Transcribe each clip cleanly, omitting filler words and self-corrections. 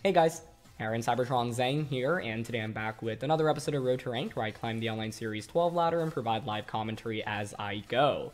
Hey guys, Aaron Cybertron Zhang here, and today I'm back with another episode of Road to Ranked, where I climb the online series 12 ladder and provide live commentary as I go.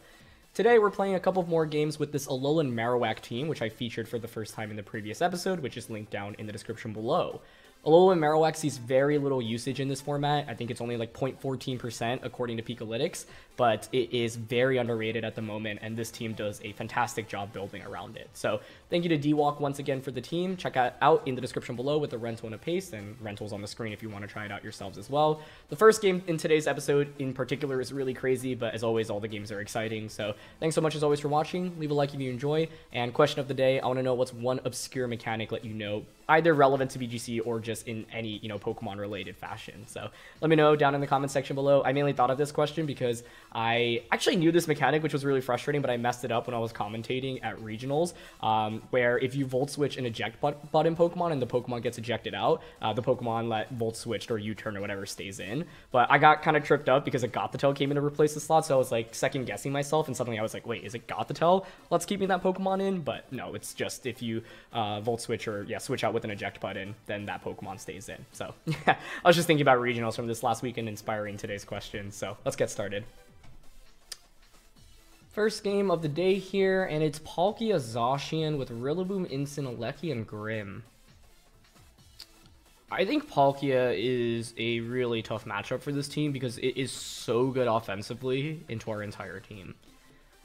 Today we're playing a couple more games with this Alolan Marowak team, which I featured for the first time in the previous episode, which is linked down in the description below. Alolan Marowak sees very little usage in this format. I think it's only like 0.14% according to Pikalytics, but it is very underrated at the moment, and this team does a fantastic job building around it. So thank you to D-Walk once again for the team. Check it out in the description below with the rental and a paste, and rentals on the screen if you want to try it out yourselves as well. The first game in today's episode in particular is really crazy, but as always, all the games are exciting. So thanks so much as always for watching. Leave a like if you enjoy. And question of the day, I want to know what's one obscure mechanic let you know either relevant to VGC or just in any, Pokemon related fashion. So let me know down in the comment section below. I mainly thought of this question because I actually knew this mechanic, which was really frustrating, but I messed it up when I was commentating at regionals, where if you Volt Switch an eject button Pokemon and the Pokemon gets ejected out, the Pokemon that Volt Switched or U-turn or whatever stays in. But I got kind of tripped up because a Gothitelle came in to replace the slot, so I was like second guessing myself, and suddenly I was like, wait, is it Gothitelle? Let's keep that Pokemon in? But no, it's just if you Volt Switch or switch out with an eject button, then that Pokemon stays in. So I was just thinking about regionals from this last weekend, inspiring today's question. So let's get started. First game of the day here, and it's Palkia Zacian with Rillaboom, Incineroar, and Grimm. I think Palkia is a really tough matchup for this team because it is so good offensively into our entire team.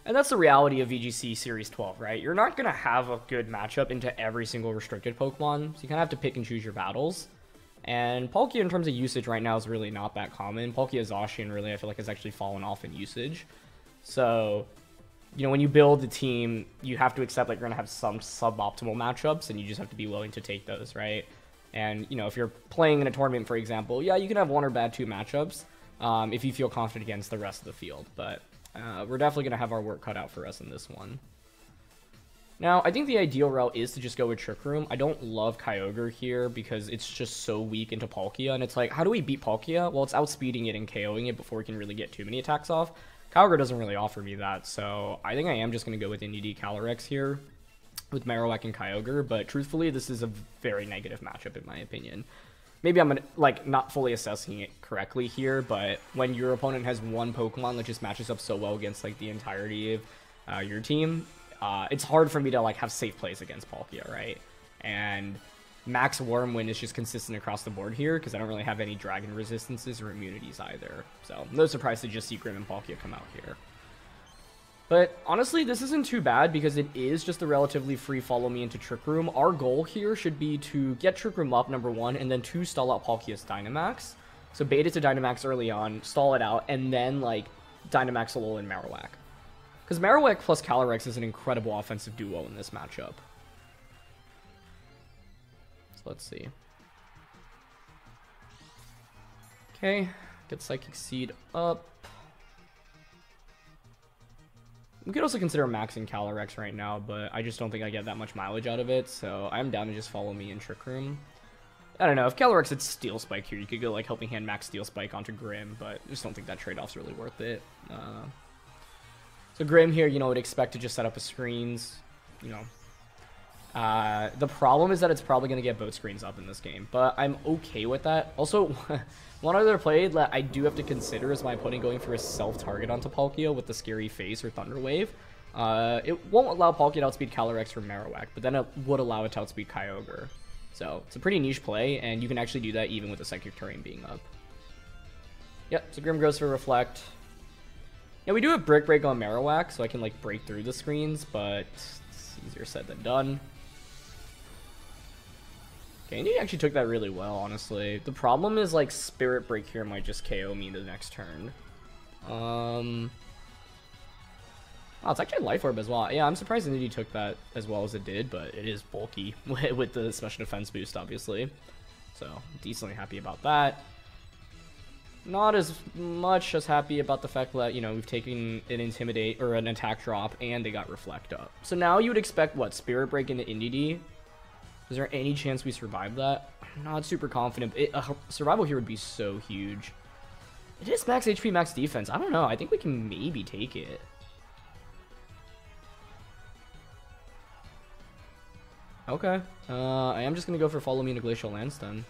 And that's the reality of VGC Series 12, right? You're not going to have a good matchup into every single restricted Pokemon, so you kind of have to pick and choose your battles. And Palkia, in terms of usage right now, is really not that common. Palkia Zacian, really, I feel like has actually fallen off in usage. So, when you build the team, you have to accept like you're going to have some suboptimal matchups, and you just have to be willing to take those, right? And, if you're playing in a tournament, for example, yeah, you can have one or bad two matchups if you feel confident against the rest of the field. But we're definitely going to have our work cut out for us in this one. Now, I think the ideal route is to just go with Trick Room. I don't love Kyogre here because it's just so weak into Palkia. And it's like, how do we beat Palkia? Well, it's outspeeding it and KOing it before we can really get too many attacks off. Kyogre doesn't really offer me that. So I think I am just going to go with Indeedee Calyrex here with Marowak and Kyogre. But truthfully, this is a very negative matchup in my opinion. Maybe I'm not fully assessing it correctly here, but when your opponent has one Pokemon that just matches up so well against like the entirety of your team, it's hard for me to have safe plays against Palkia, right? And Max Wormwind is just consistent across the board here because I don't really have any Dragon resistances or immunities either. So no surprise to just see Grimm and Palkia come out here. But honestly, this isn't too bad because it is just a relatively free follow me into Trick Room. Our goal here should be to get Trick Room up, number one, and then two, stall out Palkia's Dynamax. So bait it to Dynamax early on, stall it out, and then Dynamax Alolan Marowak. Because Marowak plus Calyrex is an incredible offensive duo in this matchup. So let's see. Okay, get Psychic Seed up. We could also consider maxing Calyrex right now, but I just don't think I get that much mileage out of it, so I'm down to just follow me in Trick Room. I don't know, if Calyrex had Steel Spike here, you could go Helping Hand max Steel Spike onto Grimm, but I just don't think that trade-off's really worth it. So Grimm here, would expect to just set up his screens, the problem is that it's probably going to get both screens up in this game, but I'm okay with that. Also, one other play that I do have to consider is my opponent going for a self-target onto Palkia with the Scary Face or Thunder Wave. It won't allow Palkia to outspeed Calyrex or Marowak, but then it would allow it to outspeed Kyogre. So it's a pretty niche play, and you can actually do that even with the Psychic Terrain being up. Yep, so Grimm goes for Reflect. Yeah, we do have Brick Break on Marowak, so I can break through the screens, but it's easier said than done. Okay, Indeedee actually took that really well, honestly. The problem is, Spirit Break here might just KO me the next turn. Oh, it's actually Life Orb as well. Yeah, I'm surprised Indeedee took that as well as it did, but it is bulky with the special defense boost, obviously. So, decently happy about that. Not as much as happy about the fact that, we've taken an Intimidate or an attack drop and they got Reflect up. So now you would expect, what, Spirit Break into Indeedee? Is there any chance we survive that? I'm not super confident. Survival here would be so huge. It is max HP, max defense. I don't know. I think we can maybe take it. Okay. I am just going to go for Follow Me into Glacial Lance then.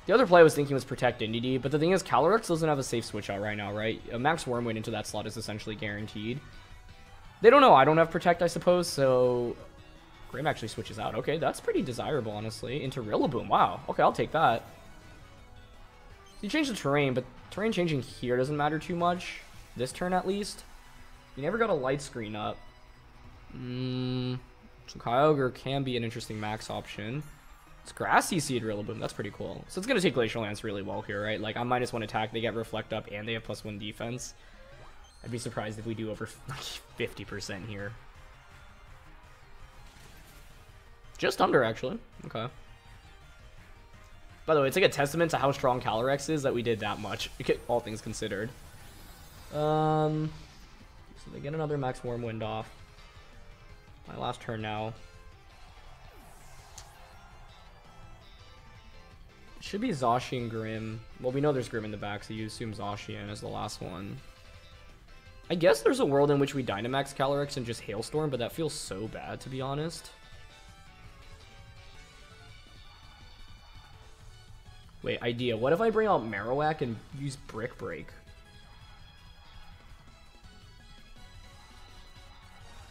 The other play I was thinking was Protect Indeedee, but the thing is, Calyrex doesn't have a safe switch out right now, right? A Max Wormwind into that slot is essentially guaranteed. They don't know I don't have Protect, I suppose, so Grim actually switches out. Okay, that's pretty desirable, honestly. Into Rillaboom. Wow. Okay, I'll take that. You change the terrain, but terrain changing here doesn't matter too much. This turn, at least. You never got a light screen up. So Kyogre can be an interesting max option. It's Grassy Seed Rillaboom. That's pretty cool. So it's going to take Glacial Lance really well here, right? Like, I'm -1 attack, they get Reflect up, and they have +1 defense. I'd be surprised if we do over 50% here. Just under, actually. Okay. By the way, it's like a testament to how strong Calyrex is that we did that much, all things considered. So they get another Max Wormwind off. My last turn now. It should be Zacian Grim. Well, we know there's Grim in the back, so you assume Zacian is the last one. I guess there's a world in which we Dynamax Calyrex and just Hailstorm, but that feels so bad, to be honest. Wait, idea. What if I bring out Marowak and use Brick Break?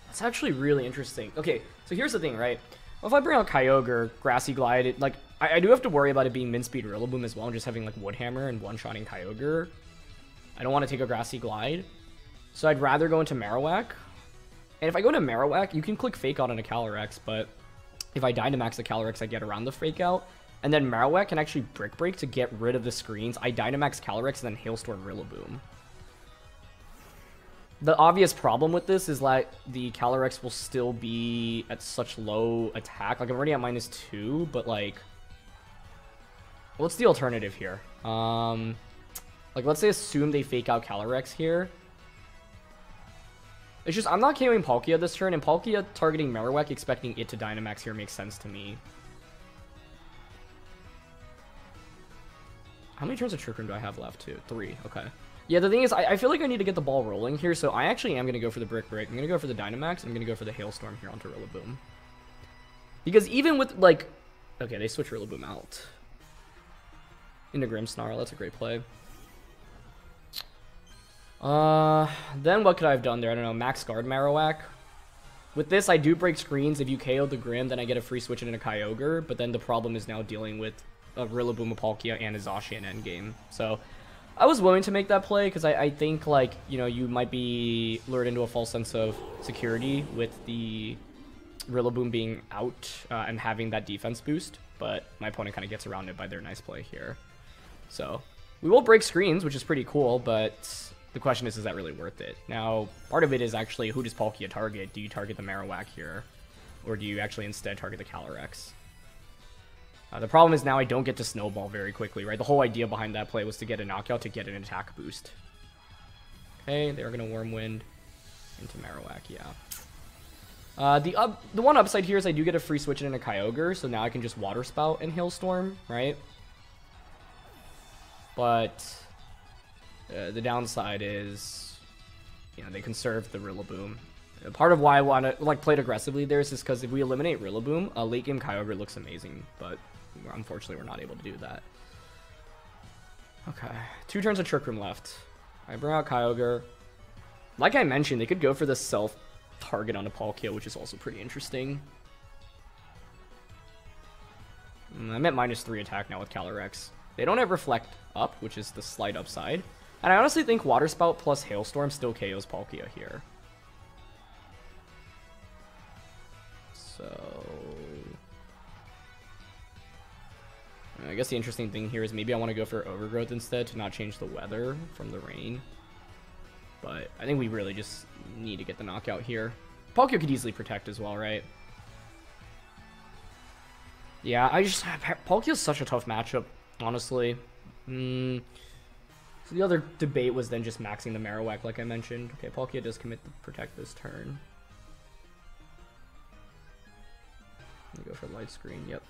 That's actually really interesting. Okay, so here's the thing, right? Well, if I bring out Kyogre, Grassy Glide, I do have to worry about it being Min-Speed Rillaboom as well, and just having like Wood Hammer and one-shotting Kyogre. I don't want to take a Grassy Glide. So I'd rather go into Marowak. And if I go to Marowak, you can click Fake Out on a Calyrex, but if I Dynamax the Calyrex, I get around the Fake Out. And then Marowak can actually Brick Break to get rid of the screens. I Dynamax Calyrex and then Hailstorm Rillaboom. The obvious problem with this is that the Calyrex will still be at such low attack. Like, I'm already at -2, but like... What's the alternative here? Like, let's say assume they Fake Out Calyrex here. It's just, I'm not KOing Palkia this turn, and Palkia targeting Marowak, expecting it to Dynamax here makes sense to me. How many turns of Trick Room do I have left? 2. 3. Okay. Yeah, the thing is, I feel like I need to get the ball rolling here, so I actually am going to go for the Brick Break. I'm going to go for the Dynamax, and I'm going to go for the Hailstorm here onto Rillaboom. Because even with, like... Okay, they switch Rillaboom out. Into Grimmsnarl. That's a great play. Then what could I have done there? I don't know. Max Guard Marowak. With this, I do break screens. If you KO the Grim, then I get a free switch into Kyogre, but then the problem is now dealing with a Rillaboom, a Palkia, and a Zacian endgame. So... I was willing to make that play because I think, like, you know, you might be lured into a false sense of security with the Rillaboom being out and having that defense boost, but my opponent kind of gets around it by their nice play here. So we will break screens, which is pretty cool, but the question is that really worth it? Now, part of it is actually, who does Palkia target? Do you target the Marowak here, or do you actually instead target the Calyrex? The problem is now I don't get to snowball very quickly, right? The whole idea behind that play was to get a knockout to get an attack boost. Okay, they're going to Wormwind into Marowak, yeah. The one upside here is I do get a free switch into Kyogre, so now I can just Water Spout and Hailstorm, right? But the downside is, you know, they conserve the Rillaboom. Part of why I want to play it aggressively there is because if we eliminate Rillaboom, late game Kyogre looks amazing, but unfortunately we're not able to do that. Okay, 2 turns of Trick Room left. I bring out Kyogre. Like I mentioned, they could go for the self-target on a Palkia, which is also pretty interesting. I'm at -3 attack now with Calyrex. They don't have Reflect up, which is the slight upside. And I honestly think Water Spout plus Hailstorm still KOs Palkia here. So I guess the interesting thing here is maybe I want to go for Overgrowth instead to not change the weather from the rain. But I think we really just need to get the knockout here. Palkia could easily protect as well, right? Yeah, Palkia is such a tough matchup, honestly. So the other debate was then just maxing the Marowak, like I mentioned. Okay, Palkia does commit to protect this turn. Go for light screen, yep.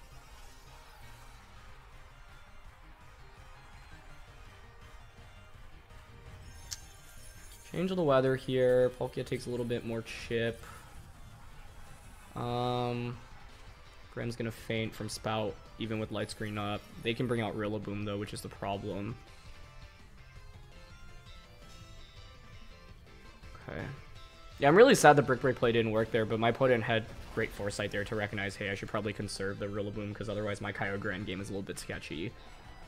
Change of the weather here. Palkia takes a little bit more chip. Grim's gonna faint from Spout, even with Light Screen up. They can bring out Rillaboom though, which is the problem. Okay. Yeah, I'm really sad the Brick Break play didn't work there, but my opponent had great foresight there to recognize, hey, I should probably conserve the Rillaboom, because otherwise my Kyogre endgame is a little bit sketchy.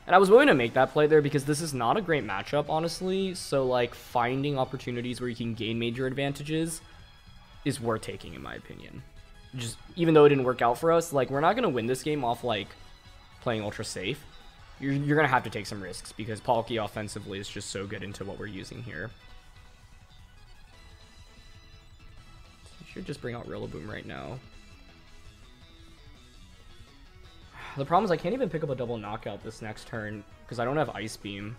And I was willing to make that play there because this is not a great matchup, honestly, so, like, finding opportunities where you can gain major advantages is worth taking, in my opinion. Just, even though it didn't work out for us, like, we're not going to win this game off, like, playing ultra safe. You're going to have to take some risks, because Palkia offensively is just so good into what we're using here. Should just bring out Rillaboom right now. The problem is I can't even pick up a double knockout this next turn because I don't have Ice Beam.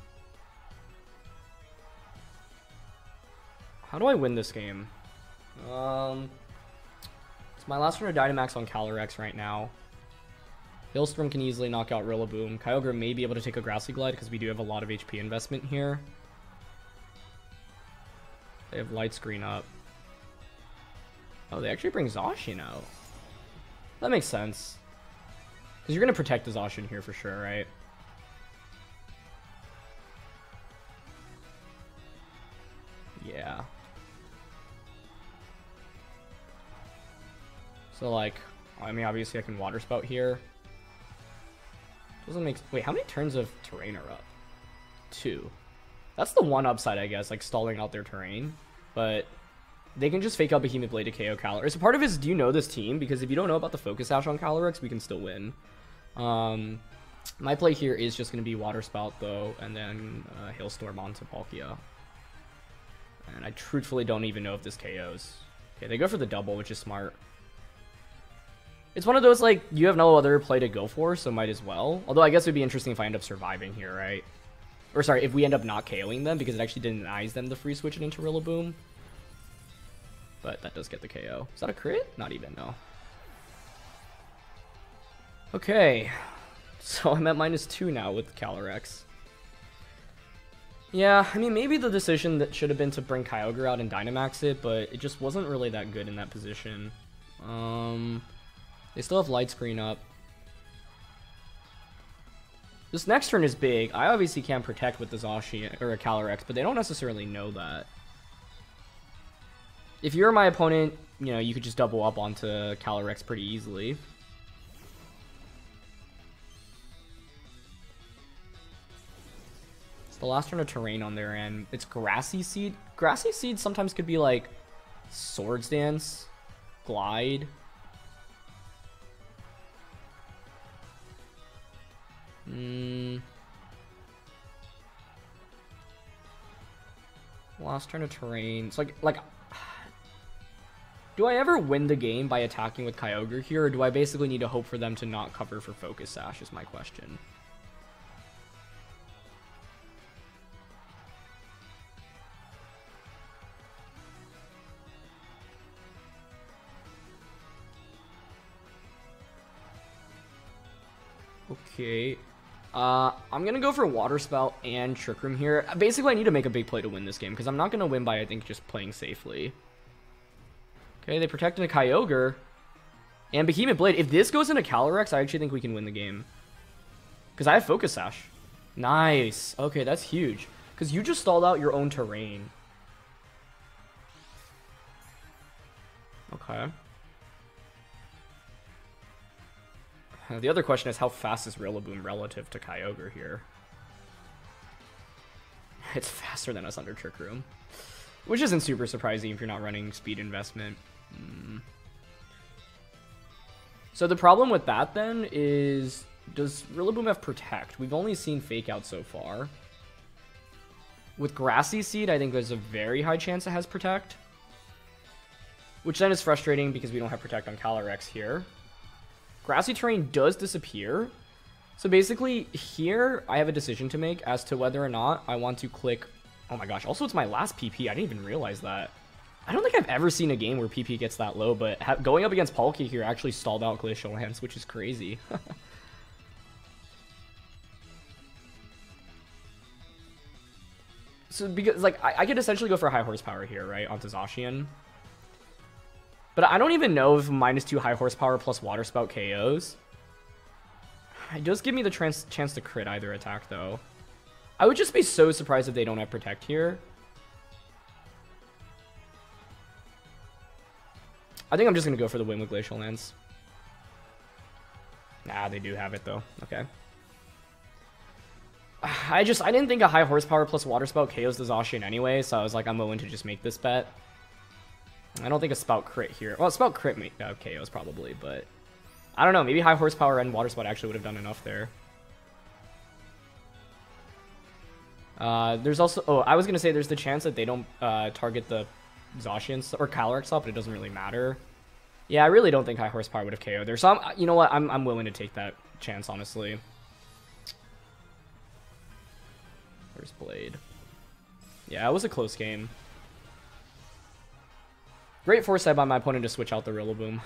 How do I win this game? It's my last turn of Dynamax on Calyrex right now. Hailstorm can easily knock out Rillaboom. Kyogre may be able to take a Grassy Glide because we do have a lot of HP investment here. They have Light Screen up. Oh, they actually bring Zacian out. That makes sense. Because you're going to protect the Zacian here for sure, right? Yeah. So, like, I mean, obviously I can Water Spout here. Doesn't make... Wait, how many turns of terrain are up? 2. That's the one upside, I guess, like stalling out their terrain. But... they can just fake out Behemoth Blade to KO Calyrex. So part of it is, do you know this team? Because if you don't know about the Focus Sash on Calyrex, we can still win. My play here is just going to be Water Spout, though, and then Hailstorm onto Palkia. And I truthfully don't even know if this KOs. Okay, they go for the double, which is smart. It's one of those, like, you have no other play to go for, so might as well. Although I guess it would be interesting if I end up surviving here, right? Or sorry, if we end up not KOing them, because it actually denies them the free switch it into Rillaboom. But that does get the KO. Is that a crit? Not even, no. Okay. So I'm at -2 now with Calyrex. Yeah, I mean, maybe the decision that should have been to bring Kyogre out and Dynamax it, but it just wasn't really that good in that position. They still have Light Screen up. This next turn is big. I obviously can't protect with the Zacian or a Calyrex, but they don't necessarily know that. If you're my opponent, you know, you could just double up onto Calyrex pretty easily. It's the last turn of terrain on their end. It's Grassy Seed. Grassy Seed sometimes could be like Swords Dance, Glide. Last turn of terrain. It's like do I ever win the game by attacking with Kyogre here, or do I basically need to hope for them to not cover for Focus Sash is my question. Okay. I'm going to go for Water Spout and Trick Room here. Basically, I need to make a big play to win this game, because I'm not going to win by, I think, just playing safely. Okay, they protected a Kyogre and Behemoth Blade. If this goes into Calyrex, I actually think we can win the game. Because I have Focus Sash. Nice. Okay, that's huge. Because you just stalled out your own terrain. Okay. The other question is, how fast is Rillaboom relative to Kyogre here? It's faster than us under Trick Room. Which isn't super surprising if you're not running speed investment. So the problem with that then is, does Rillaboom have Protect? We've only seen Fake Out so far. With Grassy Seed, I think there's a very high chance it has Protect. Which then is frustrating because we don't have Protect on Calyrex here. Grassy Terrain does disappear. So basically, here, I have a decision to make as to whether or not I want to click... Oh my gosh, also it's my last PP. I didn't even realize that. I don't think I've ever seen a game where PP gets that low, but going up against Palkia here actually stalled out Glacial Lance, which is crazy. So, because, like, I could essentially go for high horsepower here, right, onto Zacian. But I don't even know if -2 high horsepower plus water spout KOs. It does give me the chance to crit either attack, though. I would just be so surprised if they don't have Protect here. I think I'm just going to go for the win with Glacial Lance. Nah, they do have it, though. Okay. I didn't think a high horsepower plus water spout KOs the Zacian anyway, so I was like, I'm willing to just make this bet. I don't think a spout crit here. Well, spout crit KOs probably, but I don't know. Maybe high horsepower and water spout actually would have done enough there. There's also... Oh, I was going to say there's the chance that they don't target the Zacian or Calyrex up, but it doesn't really matter. Yeah, I really don't think high horsepower would have KO'd there. So, you know what? I'm willing to take that chance, honestly. Where's Blade? Yeah, it was a close game. Great foresight by my opponent to switch out the Rillaboom.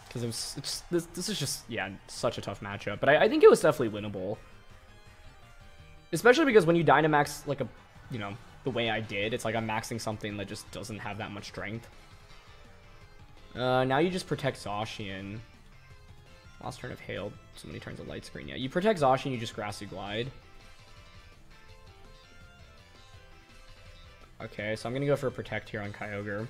Because this is just, yeah, such a tough matchup. But I think it was definitely winnable. Especially because when you Dynamax, like, you know, the way I did, it's like I'm maxing something that just doesn't have that much strength. Now you just protect Zacian. Last turn of Hail, so many turns of Light Screen. Yeah, you protect Zacian, you just Grassy Glide. Okay, so I'm gonna go for a Protect here on Kyogre.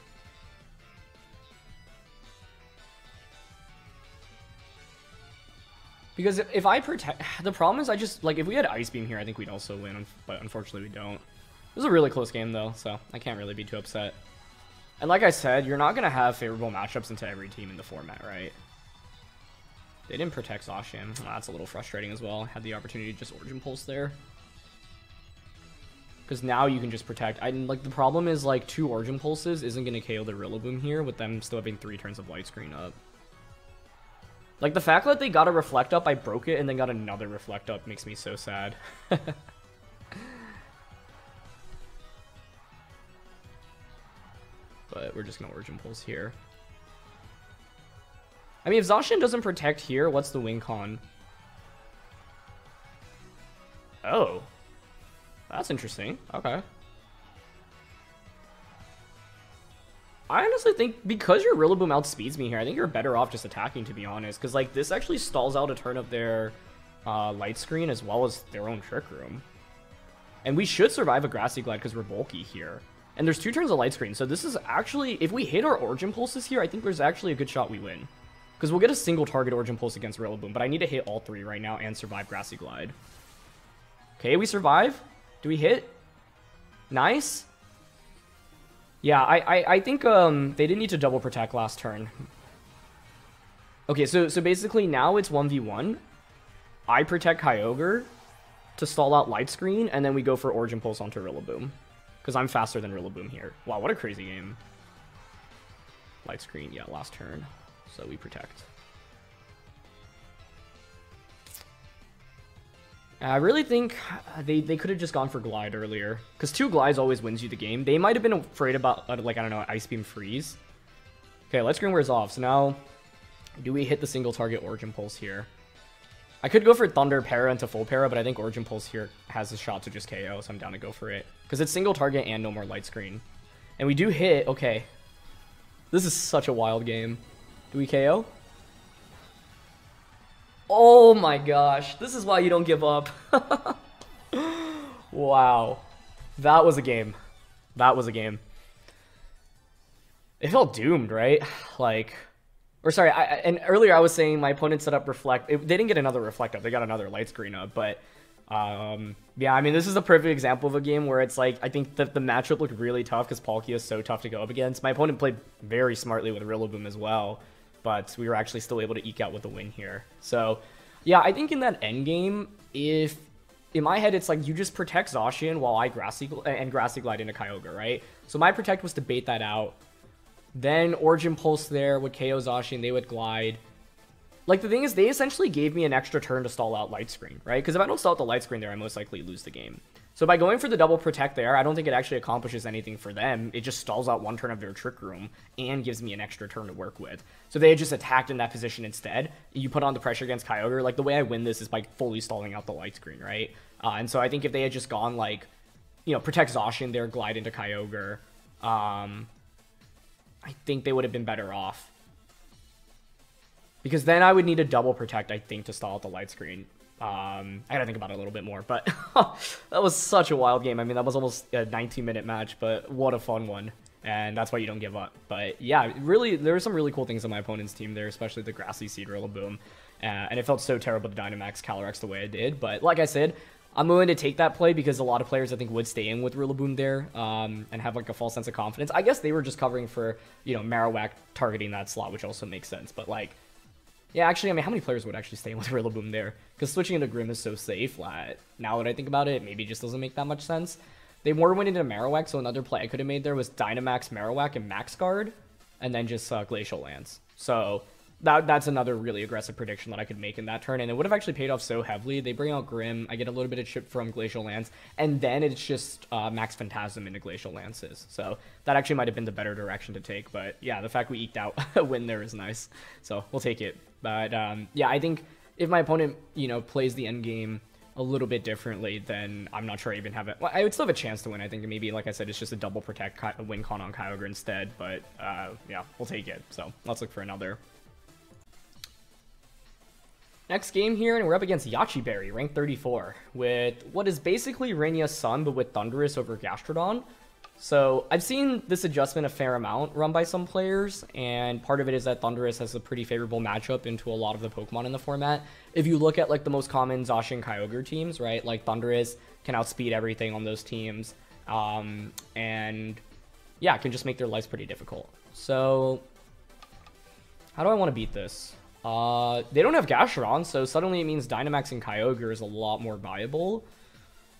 Because if I protect... The problem is I just... Like, if we had Ice Beam here, I think we'd also win, but unfortunately we don't. This is a really close game, though, so I can't really be too upset. And like I said, you're not going to have favorable matchups into every team in the format, right? They didn't protect Zacian. Well, that's a little frustrating as well. Had the opportunity to just Origin Pulse there. Because now you can just protect... Like, the problem is, like, 2 Origin Pulses isn't going to KO the Rillaboom here, with them still having 3 turns of Light Screen up. Like, the fact that they got a Reflect Up, I broke it, and then got another Reflect Up makes me so sad. But we're just going to Origin Pulse here. I mean, if Zacian doesn't protect here, what's the win con? Oh. That's interesting. Okay. I honestly think because your Rillaboom outspeeds me here, I think you're better off just attacking, to be honest. Because, like, this actually stalls out a turn of their Light Screen as well as their own Trick Room. And we should survive a Grassy Glide because we're bulky here. And there's 2 turns of Light Screen, so this is actually... If we hit our Origin Pulses here, I think there's actually a good shot we win. Because we'll get a single target Origin Pulse against Rillaboom, but I need to hit all 3 right now and survive Grassy Glide. Okay, we survive. Do we hit? Nice. Yeah, I think they didn't need to double protect last turn. Okay, so basically now it's 1v1. I protect Kyogre to stall out Light Screen, and then we go for Origin Pulse onto Rillaboom. Because I'm faster than Rillaboom here. Wow, what a crazy game. Light Screen, yeah, last turn. So we protect. I really think they could have just gone for Glide earlier. Because 2 Glides always wins you the game. They might have been afraid about, like, I don't know, Ice Beam Freeze. Okay, Light Screen wears off. So now, do we hit the single target Origin Pulse here? I could go for Thunder Para into full Para, but I think Origin Pulse here has a shot to just KO, so I'm down to go for it. Because it's single target and no more Light Screen. And we do hit, okay. This is such a wild game. Do we KO? Oh my gosh, this is why you don't give up. Wow. That was a game. That was a game. It felt doomed, right? Like... Or sorry, and earlier I was saying my opponent set up Reflect. They didn't get another Reflect up. They got another Light Screen up. But, yeah, I mean, this is a perfect example of a game where it's like, I think that the matchup looked really tough because Palkia is so tough to go up against. My opponent played very smartly with Rillaboom as well. But we were actually still able to eke out with the win here. So, yeah, I think in that end game, if... In my head, it's like you just protect Zacian while I Grassy Glide into Kyogre, right? So my protect was to bait that out. Then Origin Pulse there would KO Zacian, they would Glide. Like, the thing is, they essentially gave me an extra turn to stall out Light Screen, right? Because if I don't stall out the Light Screen there, I most likely lose the game. So by going for the double protect there, I don't think it actually accomplishes anything for them. It just stalls out 1 turn of their Trick Room and gives me an extra turn to work with. So they had just attacked in that position instead. You put on the pressure against Kyogre. Like, the way I win this is by fully stalling out the Light Screen, right? And so I think if they had just gone, like, you know, protect Zacian there, Glide into Kyogre, I think they would have been better off. Because then I would need a double protect, I think, to stall out the light screen. I gotta think about it a little bit more, but that was such a wild game. I mean, that was almost a 19-minute match, but what a fun one. And that's why you don't give up. But yeah, really, there were some really cool things on my opponent's team there, especially the Grassy Seed Rillaboom. And it felt so terrible to Dynamax Calyrex the way I did. But like I said, I'm willing to take that play because a lot of players, I think, would stay in with Rillaboom there and have like a false sense of confidence. I guess they were just covering for, you know, Marowak targeting that slot, which also makes sense. But like, yeah, actually, I mean, how many players would actually stay in with Rillaboom there? Because switching into Grimm is so safe. Now that I think about it, maybe it just doesn't make that much sense. They more went into Marowak, so another play I could have made there was Dynamax Marowak and Max Guard, and then just Glacial Lance. So that's another really aggressive prediction that I could make in that turn, and it would have actually paid off so heavily. They bring out Grimm, I get a little bit of chip from Glacial Lance, and then it's just Max Phantasm into Glacial Lances. So that actually might have been the better direction to take, but yeah, the fact we eked out a win there is nice. So we'll take it. But yeah, I think if my opponent, you know, plays the end game a little bit differently, then I'm not sure I even have it. Well, I would still have a chance to win. I think maybe, like I said, it's just a double protect win con on Kyogre instead. But yeah, we'll take it. So let's look for another. Next game here, and we're up against Yachiberry, ranked 34, with what is basically Rainia's Sun, but with Thundurus over Gastrodon. So I've seen this adjustment a fair amount run by some players, and part of it is that Thundurus has a pretty favorable matchup into a lot of the Pokemon in the format. If you look at like the most common Zacian Kyogre teams, right, like Thundurus can outspeed everything on those teams, and yeah, can just make their lives pretty difficult. So how do I want to beat this? They don't have Gastrodon, so suddenly it means Dynamax and Kyogre is a lot more viable.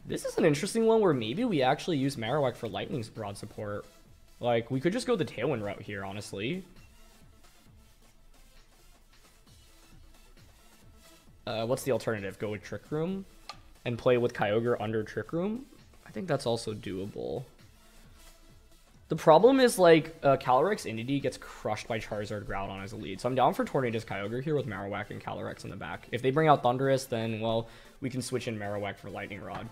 This is an interesting one where maybe we actually use Marowak for Lightning Rod support. Like, we could just go the Tailwind route here, honestly. What's the alternative? Go with Trick Room and play with Kyogre under Trick Room? I think that's also doable. The problem is, like, Calyrex Indeedee gets crushed by Charizard Groudon as a lead. So I'm down for Tornadus Kyogre here with Marowak and Calyrex in the back. If they bring out Thundurus, then, well, we can switch in Marowak for Lightning Rod.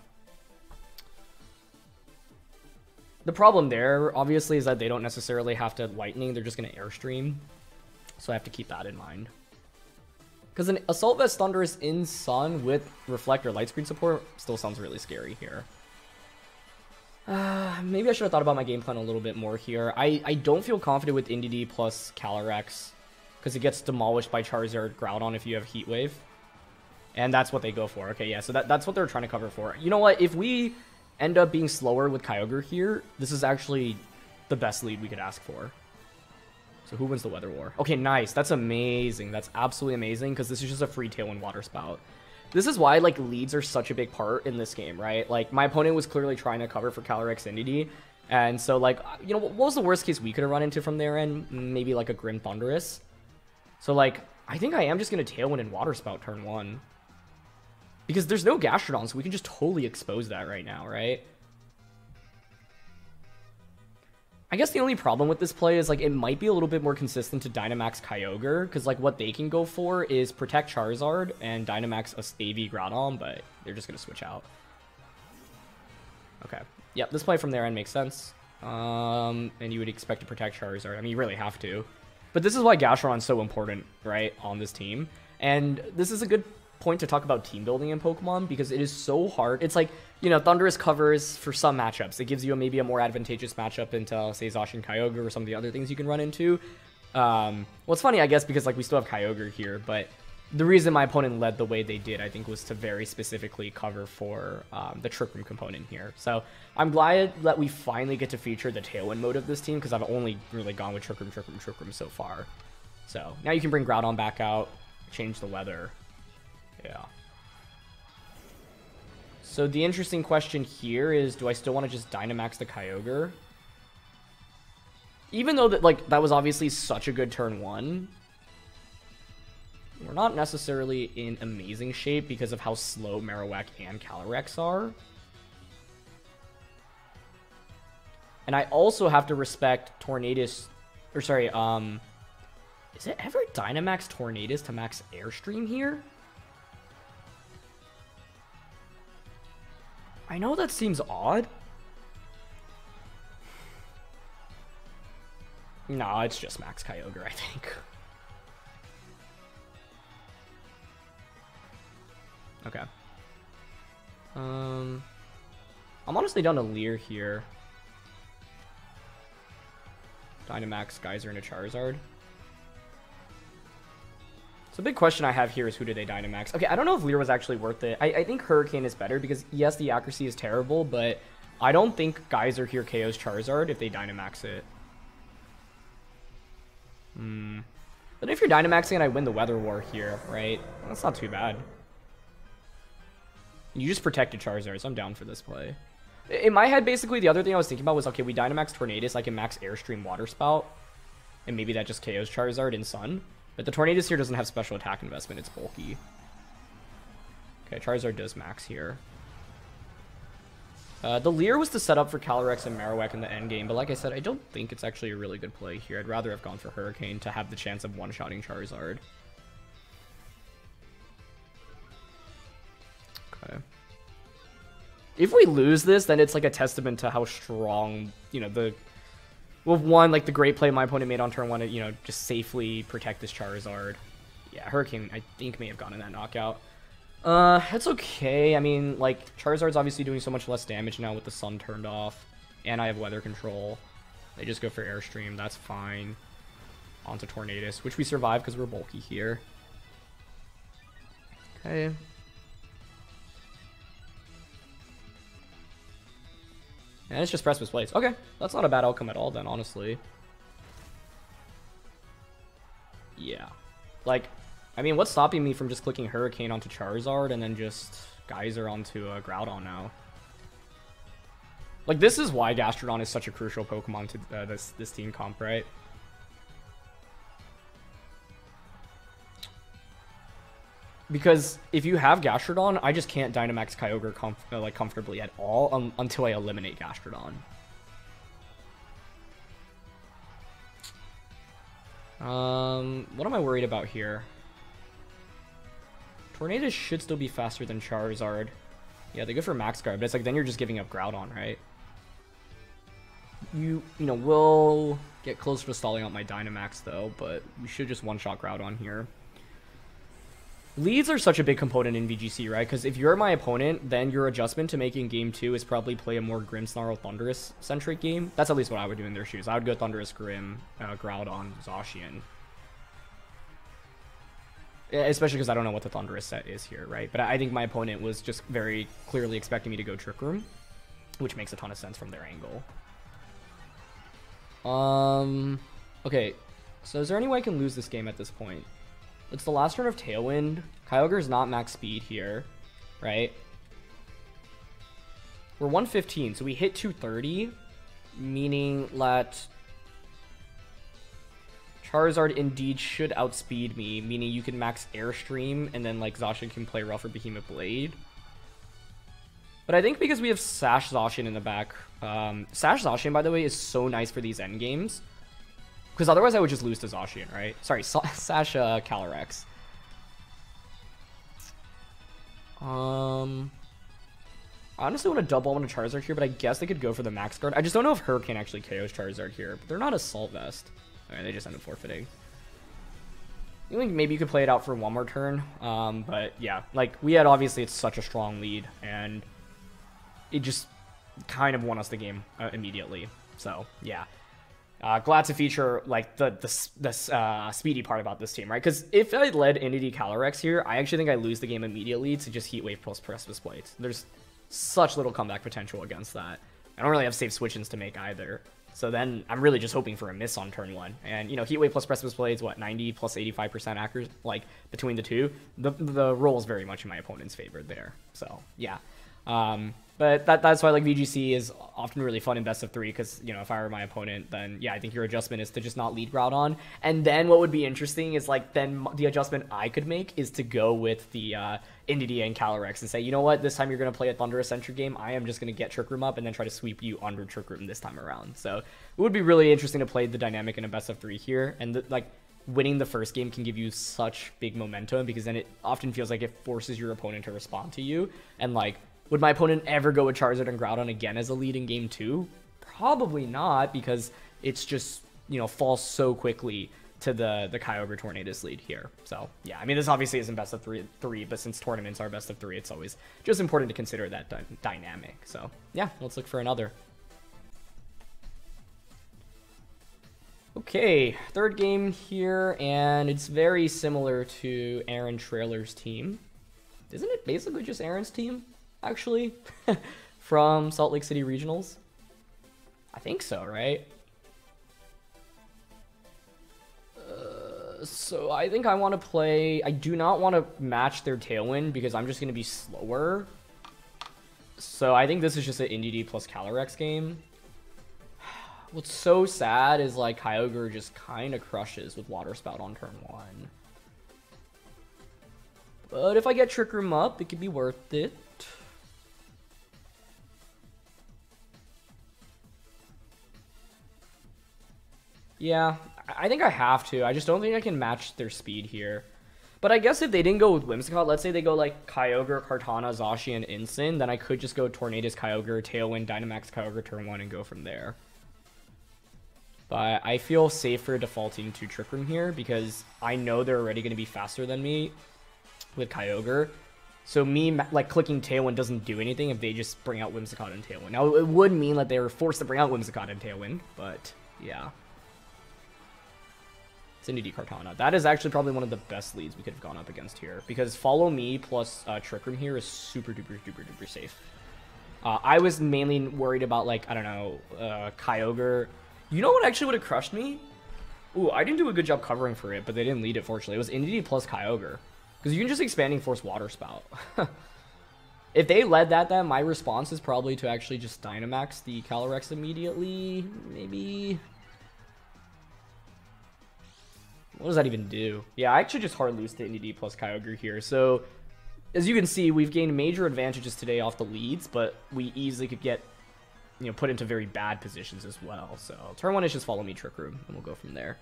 The problem there, obviously, is that they don't necessarily have to Lightning. They're just going to Airstream. So I have to keep that in mind. Because an Assault Vest Thundurus in Sun with Reflector Light Screen support still sounds really scary here. Maybe I should have thought about my game plan a little bit more here. I don't feel confident with Indeedee plus Calyrex, because it gets demolished by Charizard Groudon if you have Heat Wave. And that's what they go for. Okay, yeah, so that's what they're trying to cover for. You know what? If we end up being slower with Kyogre here, this is actually the best lead we could ask for. So who wins the Weather War? Okay, nice. That's amazing. That's absolutely amazing, because this is just a free Tailwind Water Spout. This is why, like, leads are such a big part in this game, right? Like, my opponent was clearly trying to cover for Calyrex Indeedee, and so, like, you know, what was the worst case we could have run into from their end? Maybe, like, a Grim Thundurus. So, like, I think I am just going to Tailwind and Water Spout turn 1. Because there's no Gastrodon, so we can just totally expose that right now, right? I guess the only problem with this play is, like, it might be a little bit more consistent to Dynamax Kyogre, because, like, what they can go for is Protect Charizard and Dynamax AV Groudon, but they're just going to switch out. Okay. Yep, this play from their end makes sense. And you would expect to Protect Charizard. I mean, you really have to. But this is why Gastrodon's so important, right, on this team. And this is a good point to talk about team building in Pokemon, because it is so hard. It's like, you know, Thundurus covers for some matchups. It gives you maybe a more advantageous matchup into, say, Zacian Kyogre or some of the other things you can run into. Well, it's funny, I guess, because, like, we still have Kyogre here, but the reason my opponent led the way they did, I think, was to very specifically cover for the Trick Room component here. So I'm glad that we finally get to feature the Tailwind mode of this team, because I've only really gone with Trick Room so far. So now you can bring Groudon back out, change the weather. Yeah. So the interesting question here is, do I still want to just Dynamax the Kyogre? Even though that was obviously such a good turn 1, we're not necessarily in amazing shape because of how slow Marowak and Calyrex are. And I also have to respect Tornadus, or sorry, is it ever Dynamax Tornadus to max Airstream here? I know that seems odd. No, it's just max Kyogre, I think. Okay. I'm honestly down to Leer here. Dynamax, Geyser, and a Charizard. So the big question I have here is who do they Dynamax? Okay, I don't know if Leer was actually worth it. I think Hurricane is better because, yes, the accuracy is terrible, but I don't think Geyser here KOs Charizard if they Dynamax it. But if you're Dynamaxing and I win the Weather War here, right? That's not too bad. You just protected Charizard, so I'm down for this play. In my head, basically, the other thing I was thinking about was, okay, we Dynamax Tornadus, I can max Airstream Water Spout, and maybe that just KOs Charizard in Sun. But the Tornadus here doesn't have special attack investment, it's bulky. Okay, Charizard does max here. The Leer was the setup for Calyrex and Marowak in the endgame, but like I said, I don't think it's actually a really good play here. I'd rather have gone for Hurricane to have the chance of one-shotting Charizard. Okay. If we lose this, then it's like a testament to how strong, you know, well, one, like the great play my opponent made on turn 1 to, you know, just safely protect this Charizard. Yeah, Hurricane, I think, may have gotten that knockout. It's okay. I mean, like, Charizard's obviously doing so much less damage now with the sun turned off, and I have weather control. They just go for Airstream, that's fine. Onto Tornadus, which we survive because we're bulky here. Okay. And it's just Precipice Blades. Okay, that's not a bad outcome at all then, honestly. Yeah. Like, I mean, what's stopping me from just clicking Hurricane onto Charizard and then just Geyser onto Groudon now? Like, this is why Gastrodon is such a crucial Pokemon to this team comp, right? Because if you have Gastrodon, I just can't Dynamax Kyogre like comfortably at all until I eliminate Gastrodon. What am I worried about here? Tornadus should still be faster than Charizard. Yeah, they go for Max Guard, but it's like then you're just giving up Groudon, right? You know, will get closer to stalling out my Dynamax though, but we should just one-shot Groudon here. Leads are such a big component in VGC, right? Because if you're my opponent, then your adjustment to making game 2 is probably play a more Grimmsnarl Thundurus-centric game. That's at least what I would do in their shoes. I would go Thundurus, Grim, Groudon, Zacian. Especially because I don't know what the Thundurus set is here, right? But I think my opponent was just very clearly expecting me to go Trick Room, which makes a ton of sense from their angle. Okay, so is there any way I can lose this game at this point? It's the last turn of Tailwind. Kyogre is not max speed here, right? We're 115, so we hit 230, meaning that Charizard indeed should outspeed me, meaning you can max Airstream, and then like Zacian can play Rough or Behemoth Blade. But I think because we have Sash Zacian in the back, Sash Zacian, by the way, is so nice for these endgames. Because otherwise I would just lose to Zacian, right? Sorry, Sash Calyrex. I honestly want to double on a Charizard here, but I guess they could go for the Max Guard. I just don't know if Hurricane actually KOs Charizard here. But they're not Assault Vest. Alright, they just end up forfeiting. I think maybe you could play it out for one more turn. But yeah, like, we had obviously it's such a strong lead, and it just kind of won us the game immediately. So, yeah. Glad to feature like the speedy part about this team, right? Because if I led Indeedee Calyrex here, I actually think I lose the game immediately to just Heat Wave plus Precipice Blades. There's such little comeback potential against that. I don't really have safe switch-ins to make either. So then I'm really just hoping for a miss on turn 1. And, you know, Heat Wave plus Precipice Blades, what, 90 plus 85% accuracy, like, between the two? The roll is very much in my opponent's favor there. So, yeah. But that's why, like, VGC is often really fun in best of 3, because, you know, if I were my opponent, then, yeah, I think your adjustment is to just not lead Groudon. And then what would be interesting is, like, then the adjustment I could make is to go with the Indeedee and Calyrex and say, you know what, this time you're going to play a Thundurus-centric game, I am just going to get Trick Room up and then try to sweep you under Trick Room this time around. So it would be really interesting to play the dynamic in a best of 3 here, and, like, winning the first game can give you such big momentum, because then it often feels like it forces your opponent to respond to you, and, like, would my opponent ever go with Charizard and Groudon again as a lead in game 2? Probably not, because it's just, fall so quickly to the Kyogre Tornadus lead here. So yeah, I mean, this obviously isn't best of three, but since tournaments are best of 3, it's always just important to consider that dynamic. So yeah, let's look for another. Okay, third game here, and it's very similar to Aaron Trailer's team. Isn't it basically just Aaron's team, actually, from Salt Lake City Regionals? I think so, right? So I think I want to play... I do not want to match their Tailwind because I'm just going to be slower. So I think this is just an Indeedee plus Calyrex game. What's so sad is like Kyogre just kind of crushes with Water Spout on turn 1. But if I get Trick Room up, it could be worth it. Yeah, I think I have to. I just don't think I can match their speed here. But I guess if they didn't go with Whimsicott, let's say they go like Kyogre, Kartana, Zacian, Incin, then I could just go Tornadus, Kyogre, Tailwind, Dynamax, Kyogre turn 1 and go from there. But I feel safer defaulting to Trick Room here because I know they're already going to be faster than me with Kyogre. So me like clicking Tailwind doesn't do anything if they just bring out Whimsicott and Tailwind. Now it would mean that they were forced to bring out Whimsicott and Tailwind, but yeah. It's Indeedee Kartana. That is actually probably one of the best leads we could have gone up against here because Follow Me plus Trick Room here is super duper safe. I was mainly worried about like, I don't know, Kyogre. You know what actually would have crushed me? Ooh, I didn't do a good job covering for it, but they didn't lead it, fortunately. It was Indeedee plus Kyogre. Because you can just Expanding Force Water Spout. If they led that, then my response is probably to actually just Dynamax the Calyrex immediately. Maybe. What does that even do? Yeah, I actually just hard lose to Indeedee plus Kyogre here. So, as you can see, we've gained major advantages today off the leads, but we easily could get, put into very bad positions as well. So, turn 1 is just Follow Me Trick Room, and we'll go from there.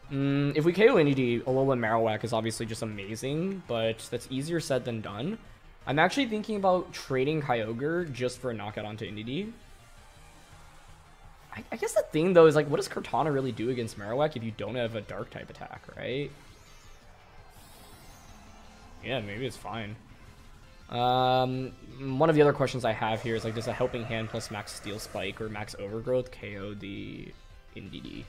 If we KO Indeedee, Alolan Marowak is obviously just amazing, but that's easier said than done. I'm actually thinking about trading Kyogre just for a knockout onto Indeedee. I guess the thing, though, is, like, what does Kartana really do against Marowak if you don't have a Dark-type attack, right? Yeah, maybe it's fine. One of the other questions I have here is, like, does a Helping Hand plus Max Steel Spike or Max Overgrowth KO the Indeedee?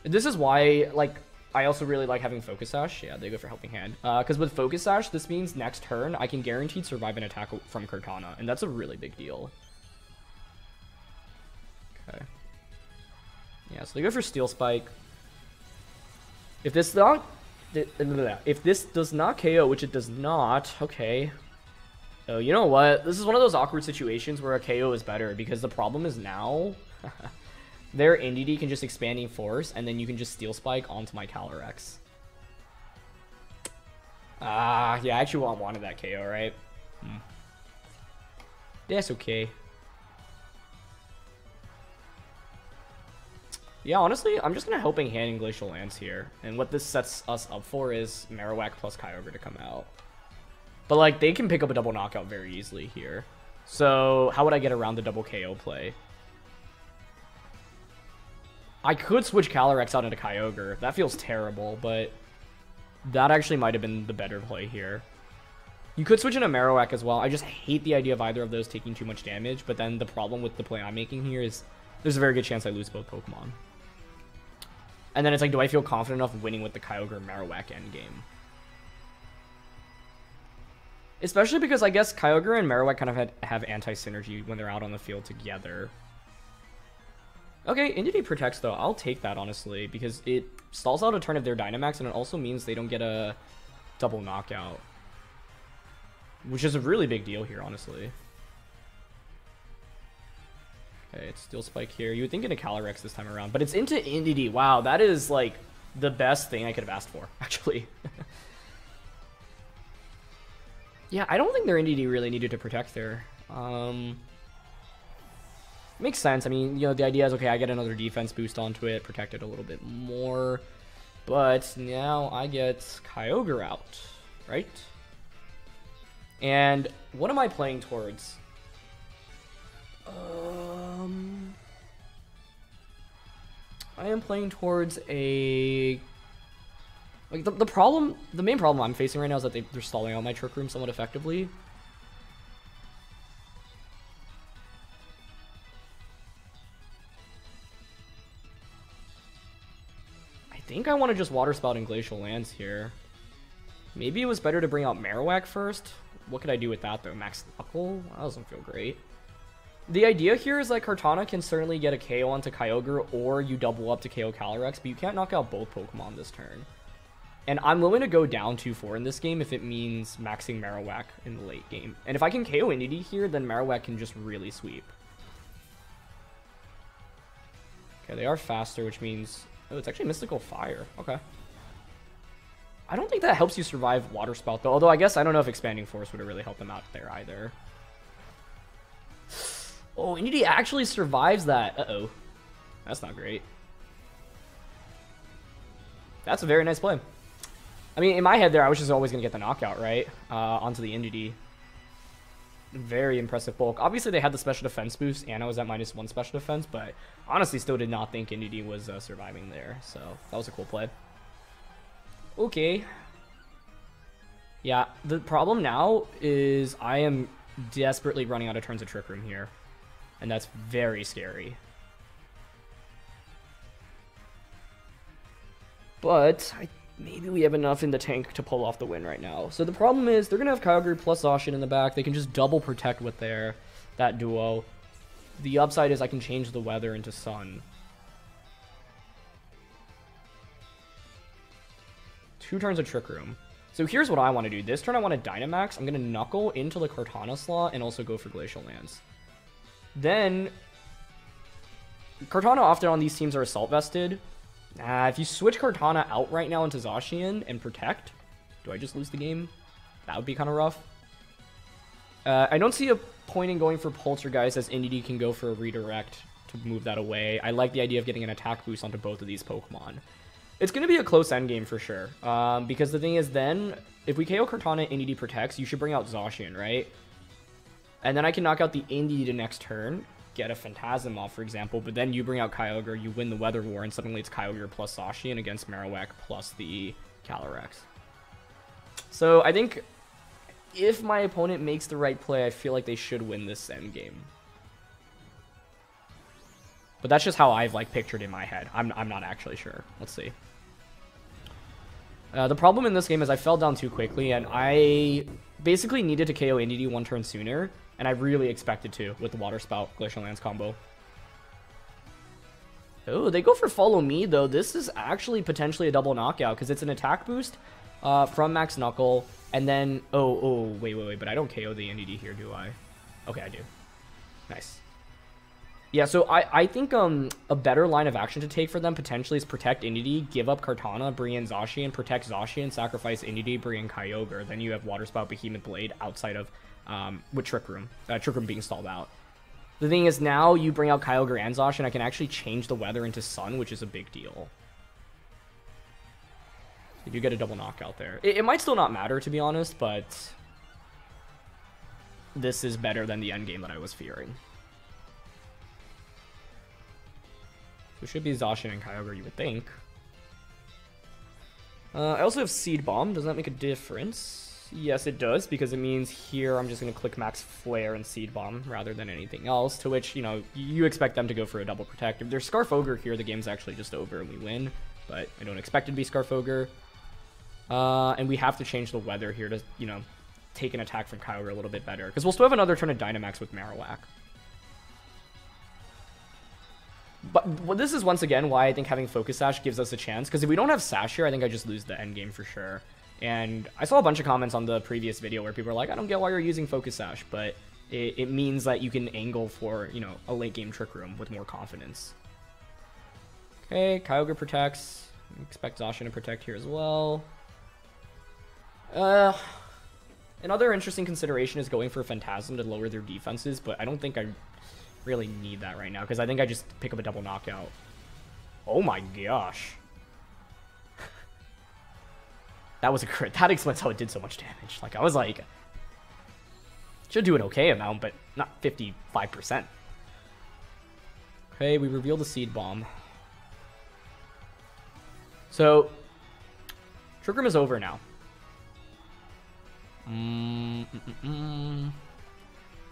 This is why, like, I also really like having Focus Sash. Yeah, they go for Helping Hand. Because with Focus Sash, this means next turn, I can guaranteed survive an attack from Kartana, and that's a really big deal. Okay. Yeah, so they go for Steel Spike. If this does not KO, which it does not, okay. Oh, you know what? This is one of those awkward situations where a KO is better, because the problem is now their Indeedee can just Expanding Force, and then you can just Steel Spike onto my Calyrex. Yeah, I actually wanted that KO, right? That's okay. Yeah, honestly, I'm just going to Helping Hand and Glacial Lance here. And what this sets us up for is Marowak plus Kyogre to come out. But, like, they can pick up a double knockout very easily here. So, how would I get around the double KO play? I could switch Calyrex out into Kyogre. That feels terrible, but that actually might have been the better play here. You could switch into Marowak as well. I just hate the idea of either of those taking too much damage. But then the problem with the play I'm making here is there's a very good chance I lose both Pokemon. And then it's like, do I feel confident enough winning with the Kyogre Marowak endgame? Especially because I guess Kyogre and Marowak kind of have anti-synergy when they're out on the field together. Okay, Indeedee protects though. I'll take that, honestly, because it stalls out a turn of their Dynamax, and it also means they don't get a double knockout. Which is a really big deal here, honestly. Okay, it's Steel Spike here. You would think into Calyrex this time around, but it's into Indeedee. Wow, that is, like, the best thing I could have asked for, actually. Yeah, I don't think their Indeedee really needed to protect there. Makes sense. I mean, the idea is, okay, I get another defense boost onto it, protect it a little bit more. But now I get Kyogre out, right? And what am I playing towards? I am playing towards a... Like, the main problem I'm facing right now is that they're stalling out my Trick Room somewhat effectively. I think I want to just Water Spout and Glacial Lance here. Maybe it was better to bring out Marowak first. What could I do with that, though? Max Knuckle? That doesn't feel great. The idea here is that Kartana can certainly get a KO onto Kyogre, or you double up to KO Calyrex, but you can't knock out both Pokemon this turn. And I'm willing to go down 2-4 in this game if it means maxing Marowak in the late game. And if I can KO Indeedee here, then Marowak can just really sweep. Okay, they are faster, which means... Oh, it's actually Mystical Fire. Okay. I don't think that helps you survive Water Spout, though. Although I guess I don't know if Expanding Force would have really helped them out there either. Oh, Indeedee actually survives that. Uh-oh. That's not great. That's a very nice play. I mean, in my head there, I was just always going to get the knockout, right? Onto the Indeedee. Very impressive bulk. Obviously, they had the special defense boost, and I was at -1 special defense, but honestly still did not think Indeedee was surviving there. So, that was a cool play. Okay. Yeah, the problem now is I am desperately running out of turns of Trick Room here. And that's very scary. But maybe we have enough in the tank to pull off the win right now. So the problem is they're going to have Kyogre plus Zacian in the back. They can just double protect with that duo. The upside is I can change the weather into sun. 2 turns of Trick Room. So here's what I want to do. This turn I want to Dynamax. I'm going to Knuckle into the Kartana slot and also go for Glacial Lance. Then, Kartana often on these teams are Assault Vested. If you switch Kartana out right now into Zacian and Protect, do I just lose the game? That would be kind of rough. I don't see a point in going for Poltergeist, as Indeedee can go for a Redirect to move that away. I like the idea of getting an attack boost onto both of these Pokemon. It's going to be a close endgame for sure. Because the thing is then, if we KO Kartana, Indeedee protects, you should bring out Zacian, right? And then I can knock out the Indeedee next turn, get a Phantasm off, for example, but then you bring out Kyogre, you win the Weather War, and suddenly it's Kyogre plus Zacian against Marowak plus the Calyrex. So I think if my opponent makes the right play, I feel like they should win this endgame. But that's just how I've pictured in my head. I'm not actually sure. Let's see. The problem in this game is I fell down too quickly, and I basically needed to KO Indeedee 1 turn sooner, and I really expected to with the Water Spout Glacial Lance combo. Oh, they go for Follow Me, though. This is actually potentially a double knockout, because it's an attack boost from Max Knuckle, and then... wait, but I don't KO the Indeedee here, do I? Okay, I do. Nice. Yeah, so I think a better line of action to take for them potentially is protect Indeedee, give up Kartana, bring in Zacian, protect Zacian, sacrifice Indeedee, bring in Kyogre. Then you have Water Spout, Behemoth Blade outside of with Trick Room. Trick Room being stalled out. The thing is now you bring out Kyogre and Zacian, I can actually change the weather into sun, which is a big deal. You do get a double knockout there. It might still not matter, to be honest, but this is better than the endgame that I was fearing. So it should be Zacian and Kyogre, you would think. I also have Seed Bomb. Does that make a difference? Yes, it does, because it means here I'm just going to click Max Flare and Seed Bomb rather than anything else, to which, you know, you expect them to go for a double protect. If there's Scarf Ogre here, the game's actually just over and we win, but I don't expect it to be Scarf Ogre. And we have to change the weather here to, you know, take an attack from Kyogre a little bit better, because we'll still have another turn of Dynamax with Marowak. But this is once again why I think having Focus Sash gives us a chance, because if we don't have Sash here, I think I just lose the endgame for sure. And I saw a bunch of comments on the previous video where people are like, I don't get why you're using Focus Sash, but it means that you can angle for, you know, a late game Trick Room with more confidence. Okay, Kyogre protects. Expect Zacian to protect here as well. Another interesting consideration is going for Phantasm to lower their defenses, but I don't think I really need that right now, because I think I just pick up a double knockout. Oh my gosh. That was a crit. That explains how it did so much damage. Like, I was like, should do an okay amount, but not 55%. Okay, we reveal the Seed Bomb. So, Trick Room is over now.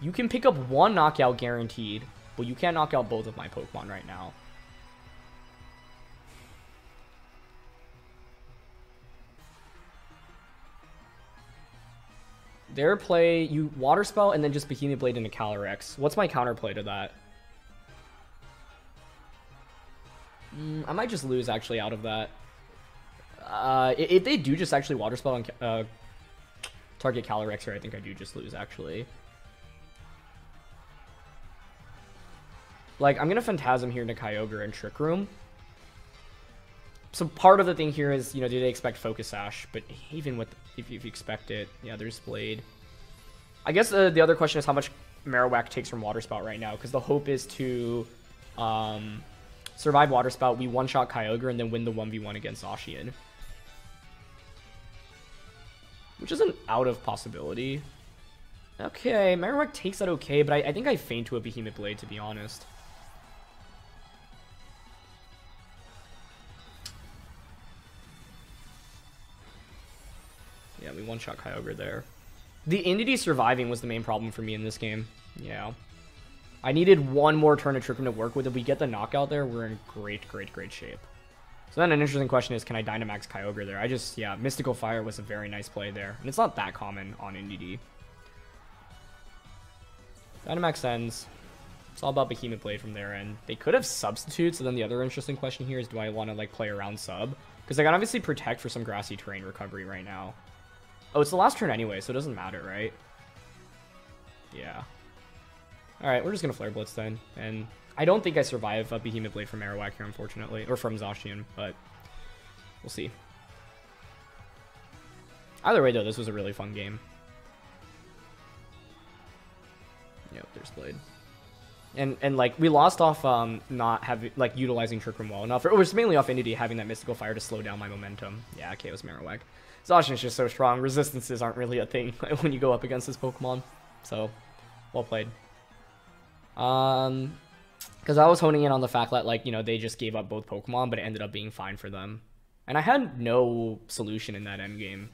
You can pick up one knockout guaranteed, but you can't knock out both of my Pokemon right now. Their play, you Water Spell and then just Behemoth Blade into Calyrex. What's my counterplay to that? I might just lose actually out of that. If they do just actually Water Spell on target Calyrex here, I think I do just lose actually. Like, I'm going to Phantasm here into Kyogre and Trick Room. So part of the thing here is, you know, do they expect Focus Sash? But even with, if you expect it, yeah, there's Blade. I guess the other question is how much Marowak takes from Water Spout right now, because the hope is to survive Water Spout, we one-shot Kyogre, and then win the 1v1 against Zacian. Which isn't out of possibility. Okay, Marowak takes that okay, but I think I feint to a Behemoth Blade, to be honest. Yeah, we one-shot Kyogre there. The Indeedee surviving was the main problem for me in this game. Yeah. I needed one more turn of Trick Room to work with. If we get the knockout there, we're in great shape. So then an interesting question is, can I Dynamax Kyogre there? Yeah, Mystical Fire was a very nice play there. And it's not that common on Indeedee. Dynamax ends. It's all about Behemoth Blade from their end. They could have substituted, so then the other interesting question here is, do I want to, like, play around sub? Because I can obviously Protect for some grassy terrain recovery right now. Oh, it's the last turn anyway, so it doesn't matter, right? Yeah. Alright, we're just going to Flare Blitz then. And I don't think I survive a Behemoth Blade from Marowak here, unfortunately. Or from Zacian, but we'll see. Either way, though, this was a really fun game. Yep, there's Blade. And like, we lost off not having, like, utilizing Trick Room well enough. It was mainly off Indeedee having that Mystical Fire to slow down my momentum. Yeah, okay, it was Marowak. Zacian's just so strong. Resistances aren't really a thing when you go up against this Pokemon. So, well played. Because I was honing in on the fact that, like, you know, they just gave up both Pokemon, but it ended up being fine for them. And I had no solution in that endgame.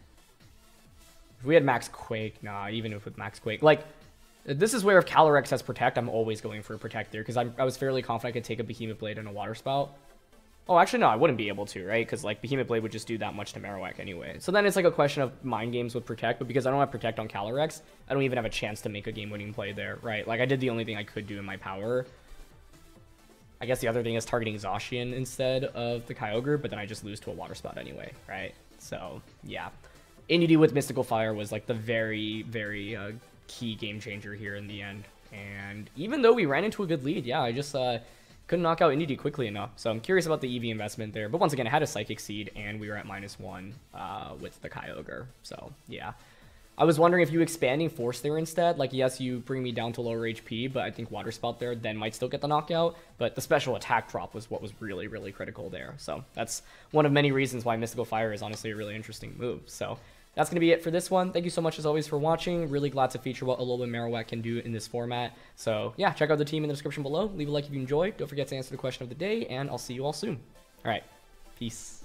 If we had Max Quake, nah, even if with Max Quake. Like, this is where if Calyrex has Protect, I'm always going for a Protect there, because I was fairly confident I could take a Behemoth Blade and a Water Spout. Oh, actually, no, I wouldn't be able to, right? Because, like, Behemoth Blade would just do that much to Marowak anyway. So then it's, like, a question of mind games with Protect, but because I don't have Protect on Calyrex, I don't even have a chance to make a game-winning play there, right? Like, I did the only thing I could do in my power. I guess the other thing is targeting Zacian instead of the Kyogre, but then I just lose to a Water Spout anyway, right? So, yeah. Indeedee with Mystical Fire was, like, the very key game changer here in the end. And even though we ran into a good lead, yeah, I just couldn't knock out Indeedee quickly enough. So I'm curious about the EV investment there. But once again, I had a Psychic Seed, and we were at -1 with the Kyogre. So, yeah. I was wondering if you expanding Force there instead. Like, yes, you bring me down to lower HP, but I think Water Spout there then might still get the knockout. But the special attack drop was what was really critical there. So that's one of many reasons why Mystical Fire is honestly a really interesting move. So that's going to be it for this one. Thank you so much, as always, for watching. Really glad to feature what Alolan Marowak can do in this format. So, yeah, check out the team in the description below. Leave a like if you enjoyed. Don't forget to answer the question of the day, and I'll see you all soon. All right, peace.